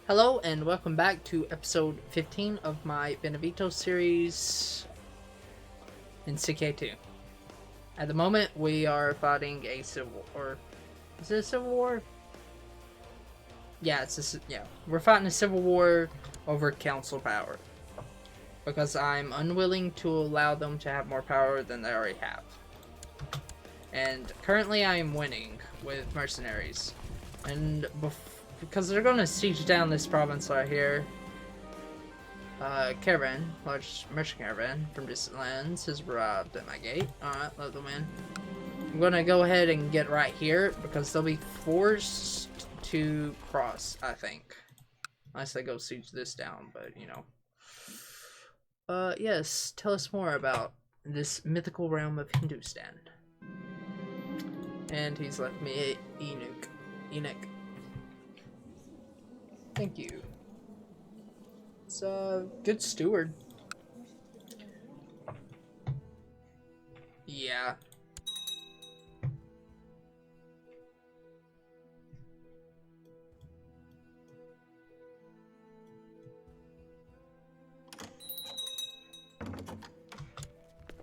Hello and welcome back to episode 15 of my Benevento series in CK2. At the moment, we are fighting a civil war. Is it a civil war? Yeah, we're fighting a civil war over council power. Because I'm unwilling to allow them to have more power than they already have. And currently I am winning with mercenaries. And because they're going to siege down this province right here. Caravan, large merchant caravan from distant lands has arrived at my gate. Alright, let them in. I'm gonna go ahead and get right here because they'll be forced to cross, I think. Unless they go siege this down, but you know. Yes, tell us more about this mythical realm of Hindustan. And he's left me Enoch. Thank you. It's a good steward. Yeah.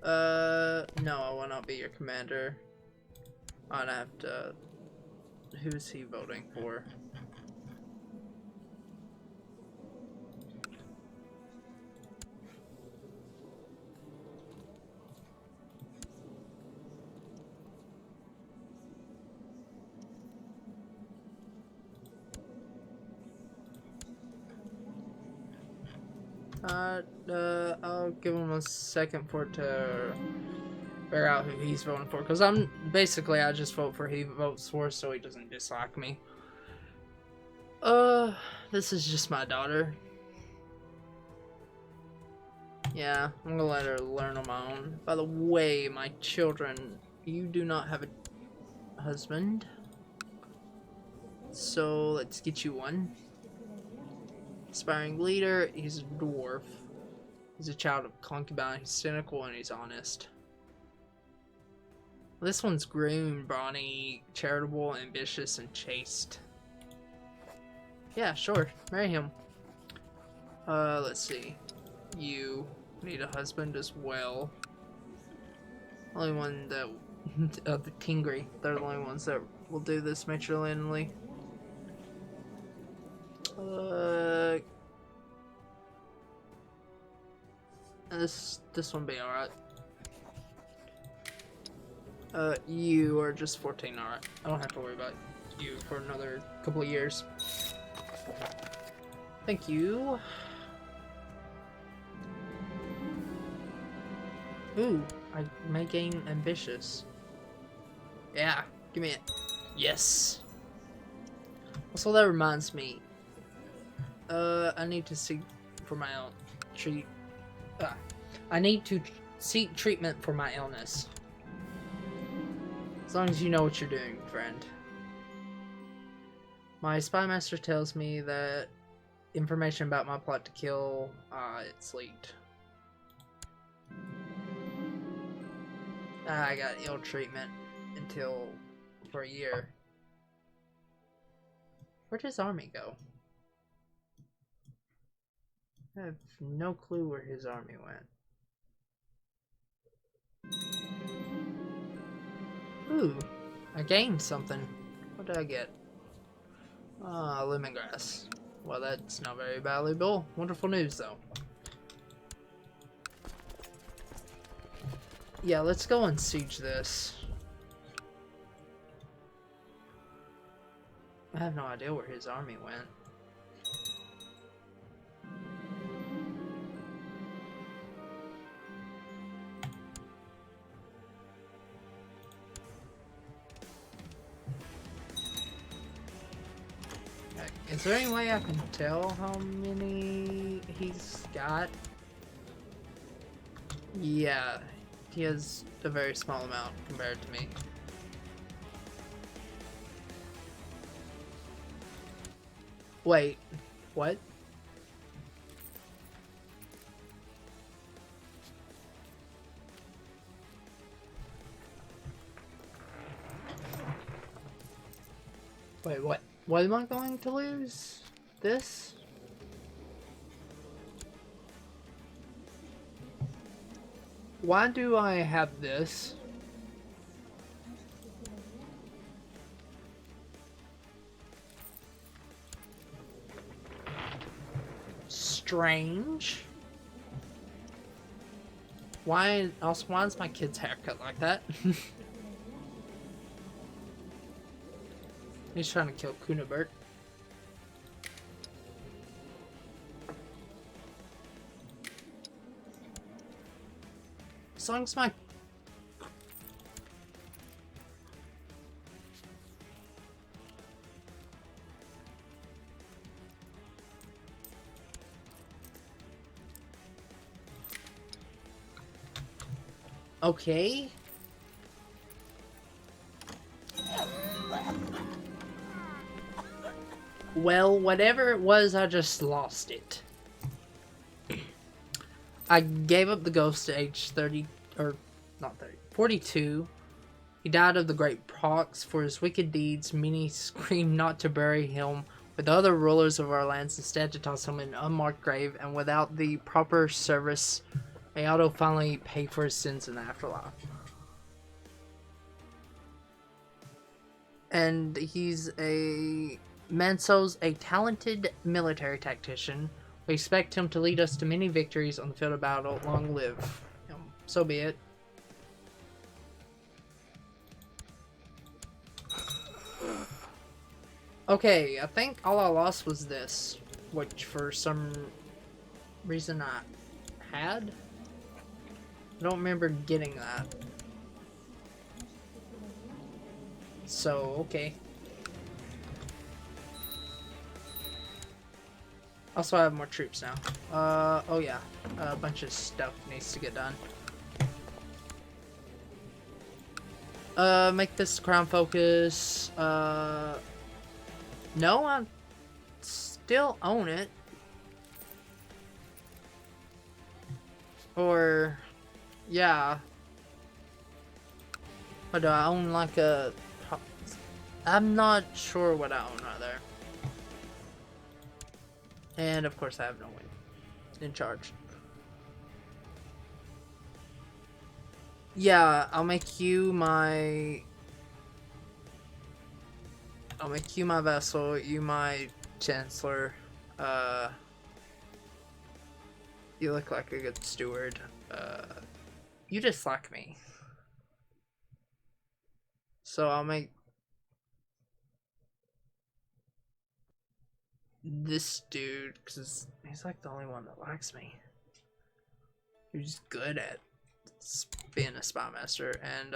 No, I will not be your commander. I'd have to... Who's he voting for? I'll give him a second for it to figure out who he's voting for. Because I just vote for who he votes for so he doesn't dislike me. This is just my daughter. Yeah, I'm gonna let her learn on my own. By the way, my children, you do not have a husband. So let's get you one. Aspiring leader, he's a dwarf. He's a child of concubine, he's cynical and he's honest. This one's groomed, brawny, charitable, ambitious, and chaste. Yeah, sure. Marry him. Let's see. You need a husband as well. Only one that... the Tingri. They're the only ones that will do this matrilineally. This one be alright. You are just 14, alright. I don't have to worry about you for another couple of years. Thank you. Ooh, I may gain ambitious. Yeah, give me it. Yes. Also, that reminds me. I need to seek for my own I need to seek treatment for my illness. As long as you know what you're doing, friend. My spy master tells me that information about my plot to kill, it's leaked. I got ill treatment for a year. Where'd his army go? I have no clue where his army went. Ooh, I gained something. What did I get? Lemongrass. Well, that's not very valuable. Wonderful news, though. Yeah, let's go and siege this. I have no idea where his army went. Is there any way I can tell how many he's got? Yeah, he has a very small amount compared to me. Wait, what? Wait, what? What am I going to lose? this. Why do I have this? Strange. Why is my kid's haircut like that? He's trying to kill Kunibert. As long as my... Okay. Well, whatever it was, I just lost it. I gave up the ghost at age 30, or not 30, 42. He died of the great pox for his wicked deeds. Many screamed not to bury him with other rulers of our lands, instead to toss him in an unmarked grave, and without the proper service, may Otto finally pay for his sins in the afterlife. And he's Manso's a talented military tactician. We expect him to lead us to many victories on the field of battle. Long live him. So be it. Okay, I think all I lost was this, which for some reason I had. I don't remember getting that. So, okay. Also, I have more troops now. Oh yeah. A bunch of stuff needs to get done. Make this crown focus. No, I still own it. Or, yeah. But do I own like a... I'm not sure what I own right there. And of course I have no one in charge. Yeah, I'll make you my vassal, you my chancellor. You look like a good steward. You dislike me. So I'll make this dude, because he's like the only one that likes me. Who's good at being a spy master. And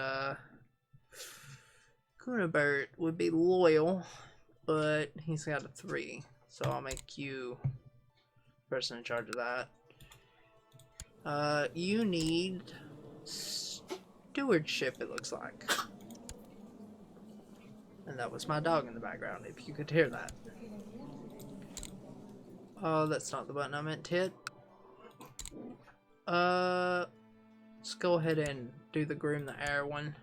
Kunibert would be loyal, but he's got a 3. So I'll make you the person in charge of that. You need stewardship, it looks like. And that was my dog in the background, if you could hear that. Oh, that's not the button I meant to hit. Let's go ahead and do the Groom the Heir one.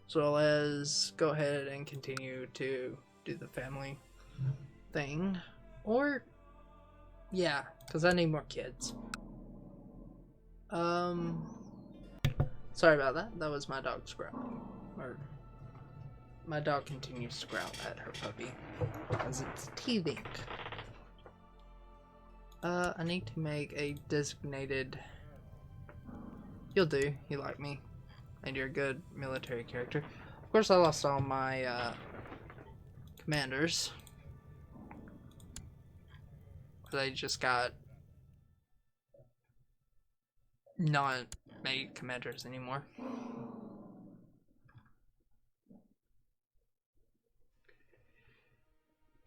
As well as go ahead and continue to do the family thing. Or, yeah, because I need more kids. Sorry about that. That was my dog's growling. Or, my dog continues to growl at her puppy as it's teething. I need to make a designated... You'll do. You like me. And you're a good military character. Of course, I lost all my, commanders. They just got not made commanders anymore.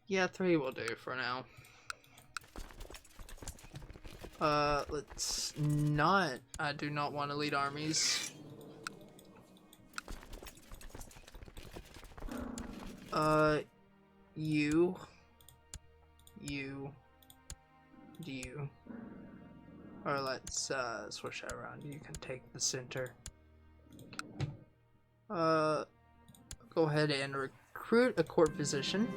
Yeah, 3 will do for now. Let's not. I do not want to lead armies. You. Or let's, switch that around. You can take the center. Go ahead and recruit a court physician.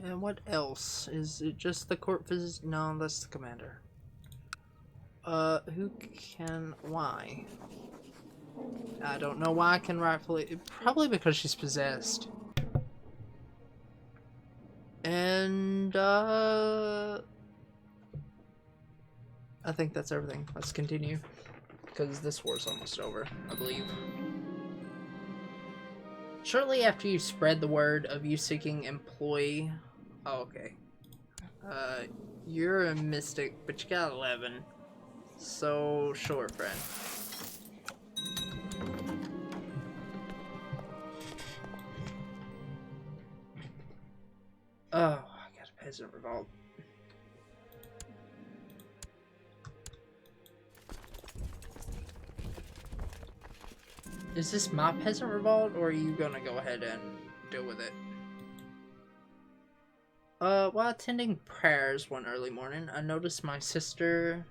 And what else? Is it just the court visit? No, that's the commander. Who can... Why? I don't know why I can rightfully... Probably because she's possessed. And, I think that's everything. Let's continue. Because this war's almost over, I believe. Shortly after you spread the word of you seeking employee... Oh, okay. You're a mystic, but you got 11. So, sure, friend. Oh, I got a peasant revolt. Is this my peasant revolt, or are you gonna go ahead and deal with it? While attending prayers one early morning, I noticed my sister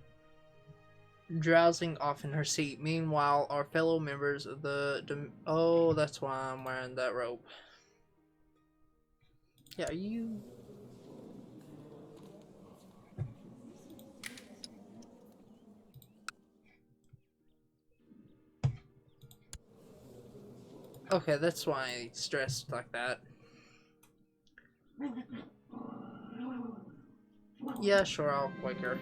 drowsing off in her seat. Meanwhile, our fellow members of the... Oh, that's why I'm wearing that robe. Yeah, are you... Okay, that's why I stressed like that. Yeah, sure, I'll wake her.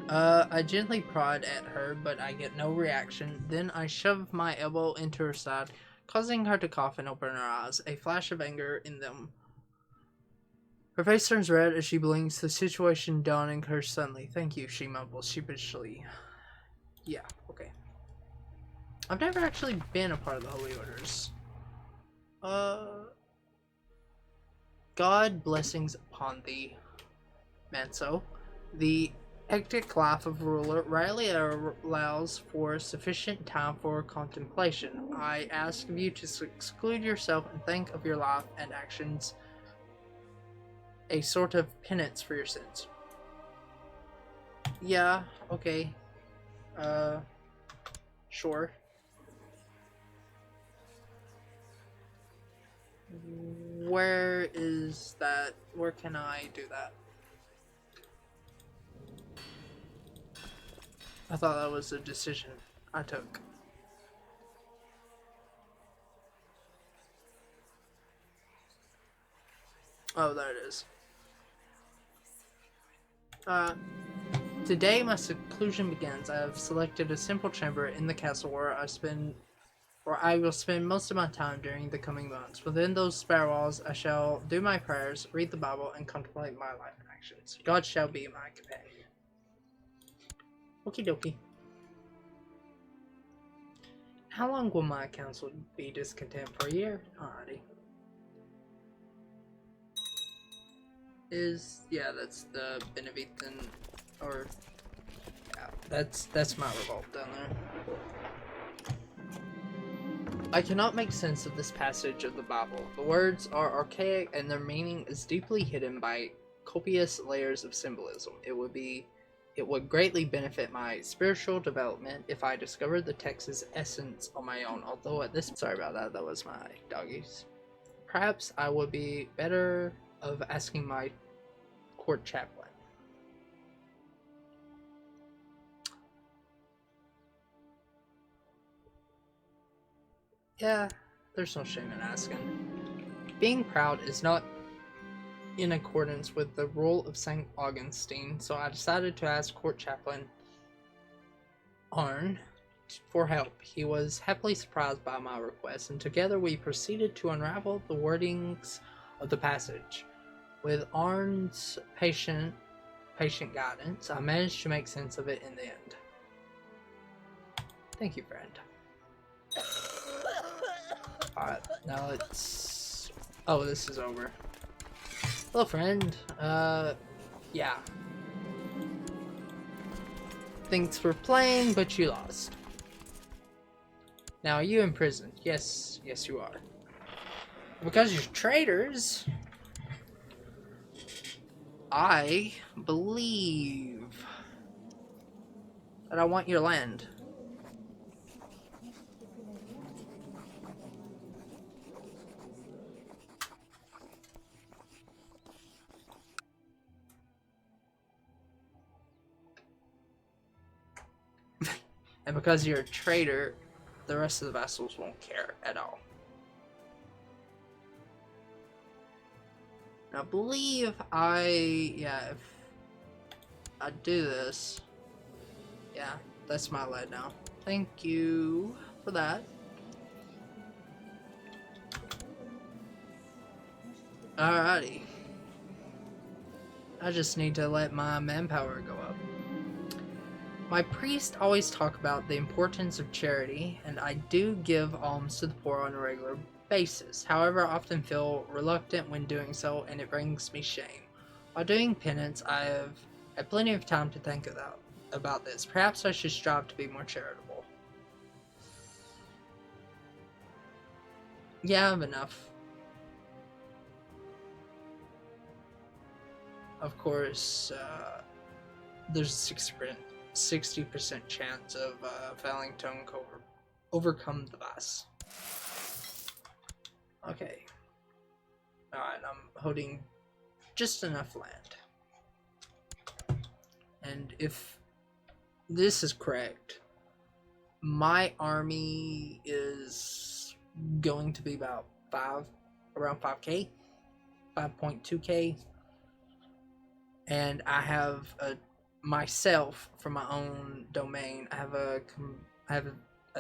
I gently prod at her, but I get no reaction. Then I shove my elbow into her side, causing her to cough and open her eyes, a flash of anger in them. Her face turns red as she blinks, the situation dawning her suddenly. Thank you, she mumbles sheepishly. Yeah, okay. I've never actually been a part of the Holy Orders. God blessings upon thee, Manso. The hectic life of a ruler rarely allows for sufficient time for contemplation. I ask of you to exclude yourself and think of your life and actions, a sort of penance for your sins. Yeah, okay. Sure. Where is that? Where can I do that? I thought that was a decision I took. Oh, there it is. Today my seclusion begins. I have selected a simple chamber in the castle where I will spend most of my time during the coming months. Within those spare walls, I shall do my prayers, read the Bible, and contemplate my life and actions. God shall be my companion. Okie dokie. How long will my council be discontent? For a year? Alrighty. Yeah, that's the Beneventan, or yeah, that's my revolt down there. I cannot make sense of this passage of the Bible. The words are archaic and their meaning is deeply hidden by copious layers of symbolism. It would greatly benefit my spiritual development if I discovered the text's essence on my own, although at this... Sorry about that, that was my doggies. Perhaps I would be better of asking my court chaplain. Yeah, there's no shame in asking. Being proud is not in accordance with the rule of St. Augustine, so I decided to ask court chaplain Arn for help. He was happily surprised by my request, and together we proceeded to unravel the wordings of the passage. With Arn's patient guidance, I managed to make sense of it in the end. Thank you, friend. Alright, now let's... Oh, this is over. Hello, friend. Yeah. Thanks for playing, but you lost. Now, are you in prison? Yes, you are. Because you're traitors, I believe that I want your land. And because you're a trader, the rest of the vassals won't care at all. And I believe if I do this, yeah, that's my lead now. Thank you for that. Alrighty. I just need to let my manpower go up. My priests always talk about the importance of charity, and I do give alms to the poor on a regular basis. However, I often feel reluctant when doing so, and it brings me shame. While doing penance, I have had plenty of time to think about this. Perhaps I should strive to be more charitable. Yeah, I have enough. Of course, there's a 60% chance of failing to overcome the boss. Okay. Alright, I'm holding just enough land. And if this is correct, my army is going to be about around 5k, 5.2k. And I have myself for my own domain. I have a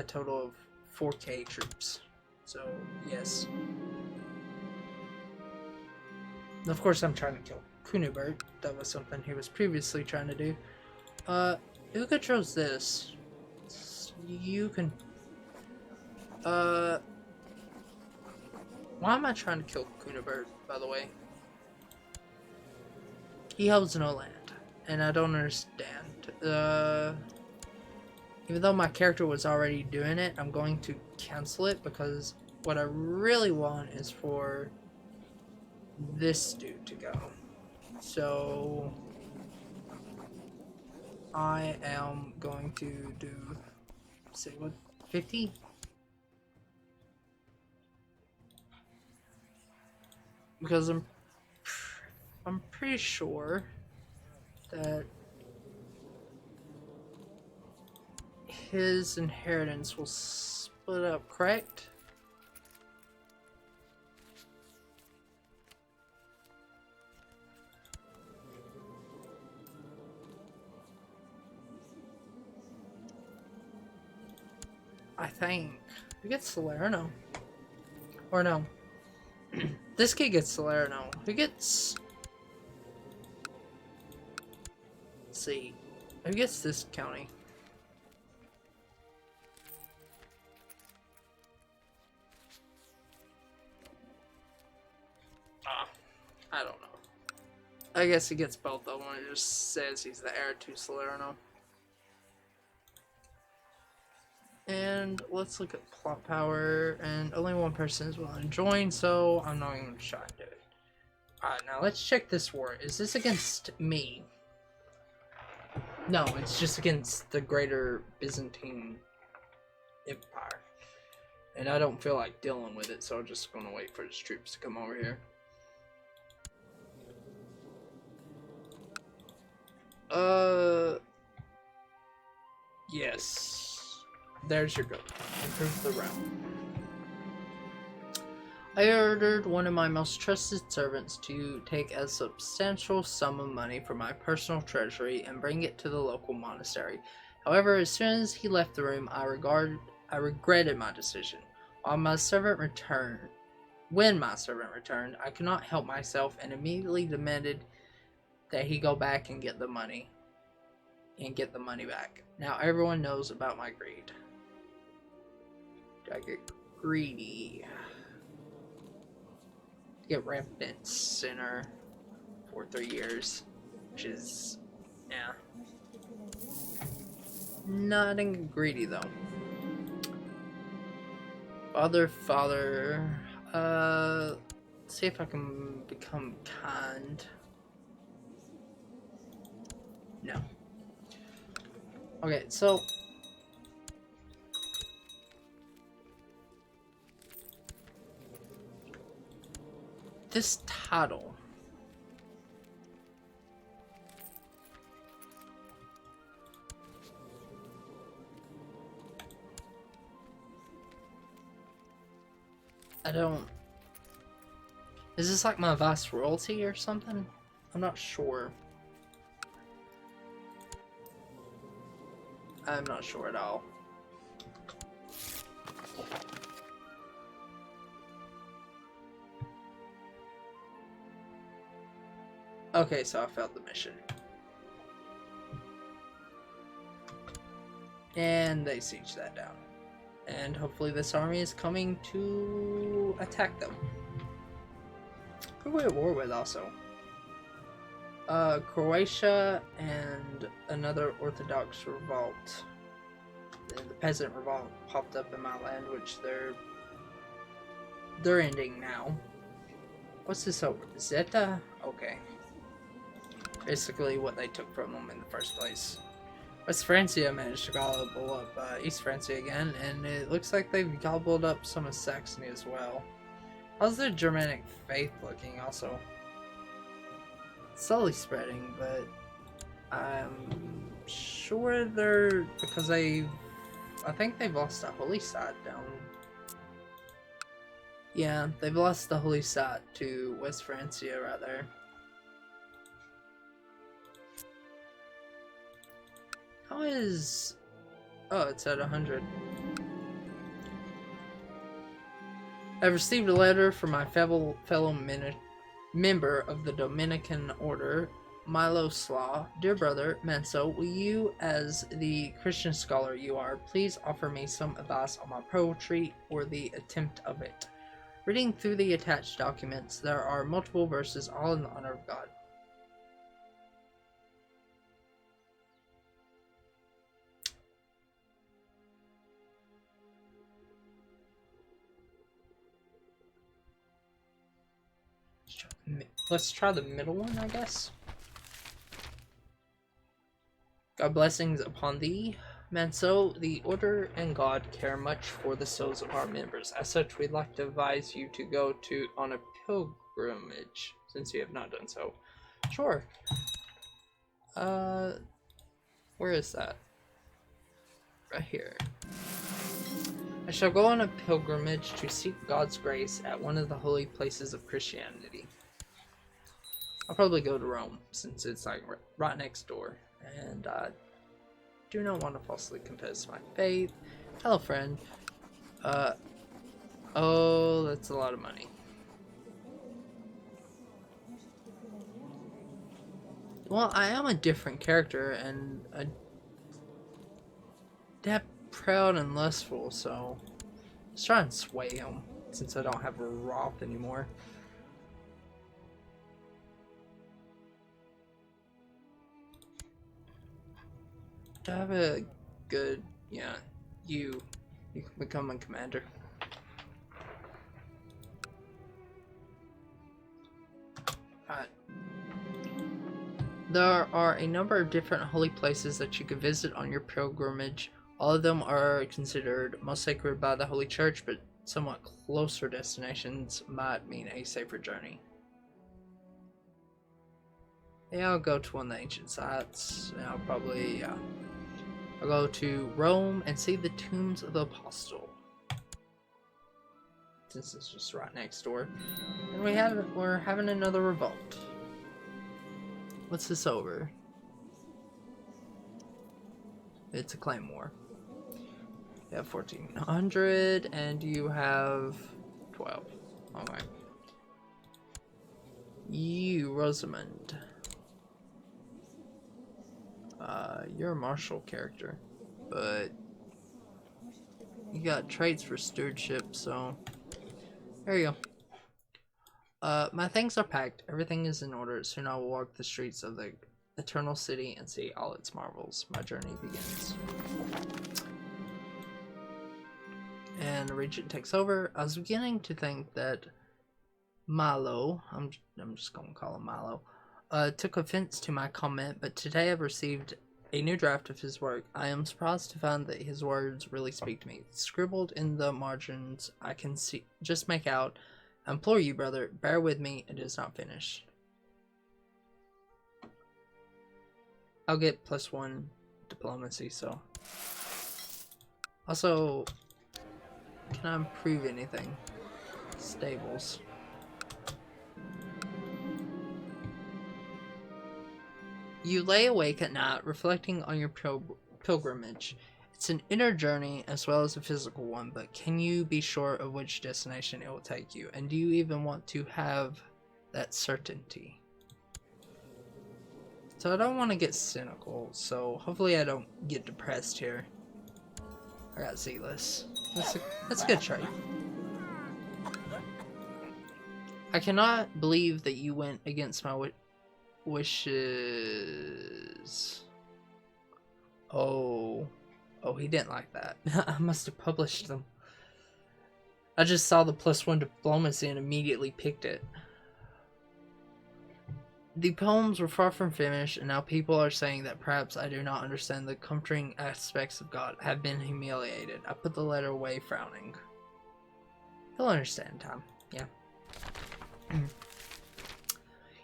total of 4k troops. So yes. And of course, I'm trying to kill Kunibert. That was something he was previously trying to do. Who controls this? You can. Why am I trying to kill Kunibert, by the way? He holds no land, and I don't understand. Even though my character was already doing it, I'm going to cancel it because what I really want is for this dude to go. So I am going to do, say what, 50? Because I'm pretty sure that his inheritance will split up, correct? I think. Who gets Salerno? Or no. This kid gets Salerno. Who gets... Let's see. Who gets this county? I don't know. I guess he gets both of them. It just says he's the heir to Salerno. And let's look at plot power. And only one person is willing to join, so I'm not even going to try and do it. Alright, now let's check this war. Is this against me? No, it's just against the greater Byzantine Empire. And I don't feel like dealing with it, so I'm just going to wait for his troops to come over here. Yes. There's your goat. Improve the route. I ordered one of my most trusted servants to take a substantial sum of money from my personal treasury and bring it to the local monastery. However, as soon as he left the room, I regretted my decision. When my servant returned, I could not help myself and immediately demanded that he go back and get the money. Back. Now everyone knows about my greed. Do I get greedy? Get rampant sinner for 3 years, which is, yeah. Nothing greedy though. Father, let's see if I can become kind. No. Okay, so this title I don't... Is this like my vast royalty or something? I'm not sure. I'm not sure at all. Okay, so I failed the mission. And they siege that down. And hopefully this army is coming to attack them. Who are we at war with also? Croatia and another Orthodox revolt. The peasant revolt popped up in my land, which they're ending now. What's this over? Zeta? Okay. Basically what they took from them in the first place. West Francia managed to gobble up East Francia again, and it looks like they've gobbled up some of Saxony as well. How's the Germanic faith looking also? It's slowly spreading, but I'm sure they're... because I think they've lost the holy site down. Yeah, they've lost the holy site to West Francia right there. How is... oh, it's at 100. I've received a letter from my fellow member of the Dominican Order, Milo Slaw. Dear brother, Manso, will you, as the Christian scholar you are, please offer me some advice on my poetry or the attempt of it? Reading through the attached documents, there are multiple verses all in the honor of God. Let's try the middle one, I guess. God blessings upon thee, Manso. The Order and God care much for the souls of our members. As such, we'd like to advise you to go on a pilgrimage, since you have not done so. Sure. Where is that? Right here. I shall go on a pilgrimage to seek God's grace at one of the holy places of Christianity. I'll probably go to Rome, since it's like right next door, and I do not want to falsely confess my faith. Hello, friend. Oh, that's a lot of money. Well, I am a different character, and that proud and lustful, so let's try and sway him, since I don't have a Roth anymore. To have a good, yeah, you can become a commander. Alright. There are a number of different holy places that you can visit on your pilgrimage. All of them are considered most sacred by the Holy Church, but somewhat closer destinations might mean a safer journey. Yeah, I'll go to one of the ancient sites, and I'll probably, I'll go to Rome and see the tombs of the apostle, since it's just right next door. And we're having another revolt. What's this over? It's a claymore. You have 1400, and you have 12. Okay. You, Rosamund. You're a martial character, but you got traits for stewardship, so there you go. My things are packed. Everything is in order. Soon I will walk the streets of the eternal city and see all its marvels. My journey begins. And the regent takes over. I was beginning to think that Milo, I'm just gonna call him Milo, took offense to my comment, but today I've received a new draft of his work. I am surprised to find that his words really speak to me. Scribbled in the margins, I can just make out, I implore you, brother, bear with me, it is not finished. I'll get +1 diplomacy, so. Also, can I improve anything? Stables. You lay awake at night, reflecting on your pilgrimage. It's an inner journey as well as a physical one, but can you be sure of which destination it will take you? And do you even want to have that certainty? So I don't want to get cynical, so hopefully I don't get depressed here. I got Zealous. That's a good trait. I cannot believe that you went against my wishes. Oh, he didn't like that. I must have published them. I just saw the +1 diplomacy and immediately picked it. The poems were far from finished, and now people are saying that perhaps I do not understand the comforting aspects of God. I have been humiliated. I put the letter away, frowning. You'll understand, Tom. Yeah.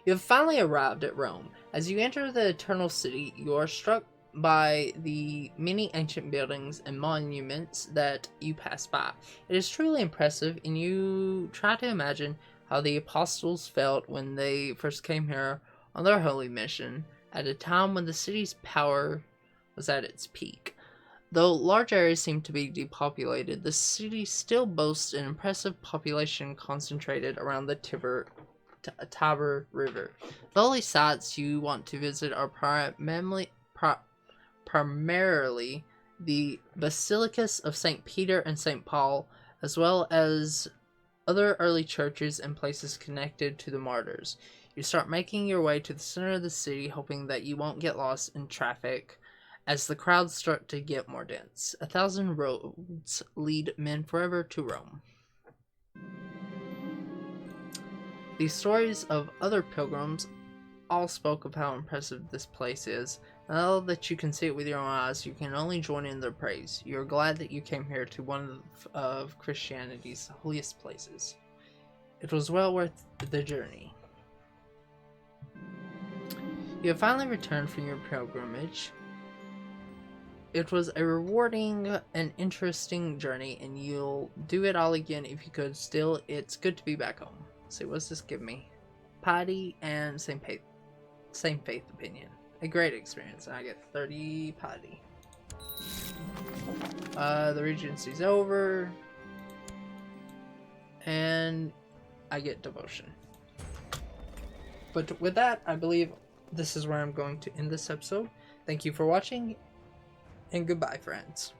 You have finally arrived at Rome. As you enter the Eternal City, you are struck by the many ancient buildings and monuments that you pass by. It is truly impressive, and you try to imagine how the apostles felt when they first came here on their holy mission, at a time when the city's power was at its peak. Though large areas seem to be depopulated, the city still boasts an impressive population concentrated around the Tiber River. The only sites you want to visit are primarily the Basilicas of St. Peter and St. Paul, as well as other early churches and places connected to the martyrs. You start making your way to the center of the city, hoping that you won't get lost in traffic as the crowds start to get more dense. 1,000 roads lead men forever to Rome. The stories of other pilgrims all spoke of how impressive this place is. Now that you can see it with your own eyes, you can only join in their praise. You are glad that you came here to one of Christianity's holiest places. It was well worth the journey. You have finally returned from your pilgrimage. It was a rewarding and interesting journey, and you'll do it all again if you could. Still, it's good to be back home. Let's see, what's this give me? Piety and same faith opinion. A great experience. And I get 30 piety. The Regency's over. And I get devotion. But with that, I believe this is where I'm going to end this episode. Thank you for watching, and goodbye, friends.